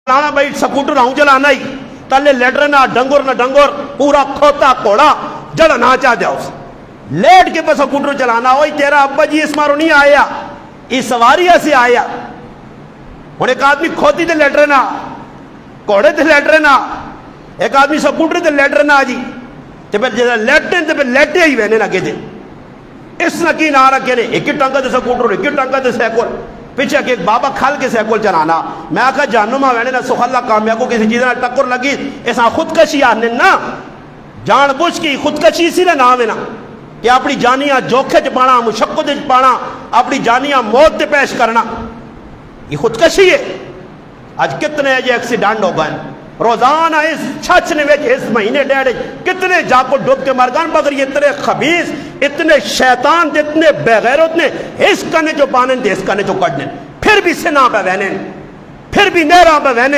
چلانا بھائی سکوٹر ہوں چلانا ہی تلے لیٹر نہ ڈنگر پورا کھوتا کوڑا جڑا نہ چاہ جاؤ لیٹ کے پس سکوٹر چلانا ہوئی تیرا ابا جی اس مارو نہیں آیا اس سواری سے آیا ہوں ایک آدمی کھوتی تے لیٹر نہ کوڑے تے لیٹر نہ ایک آدمی سکوٹر تے لیٹر نہ جی تے پھر جیسا لیٹن تے پھر لیٹے ہی وینے نہ کہتے اس نہ کی نہ رکھے نے ایک ٹنگا تے سکوٹر ایک ٹنگا تے سیکل پیچھے کہ ایک بابا کھل کے سیکل چلانا میں آکھا جانو ماں وینے نہ سخلا کامیا کو کسی چیز نہ ٹکر لگی ایسا خودکشی آنے نا جان بوجھ کی خودکشی اسی نے نام ہے نا کہ اپنی جانیاں جوکھے چ پانا مشقت چ پانا اپنی جانیاں موت تے پیش کرنا یہ خودکشی ہے آج کتنے یہ ایکسیڈنٹ ہو گئے روزانہ اس چھچ نے ویچ اس مہینے ڈیڑے کتنے جاکو ڈوب کے مرگان مگر یہ اتنے خبیث اتنے شیطان اتنے بغیرت نے اس کنے جو پانن دے اس کنے جو کڑنے پھر بھی سنا پہ وینے پھر بھی نیرہ پہ وینے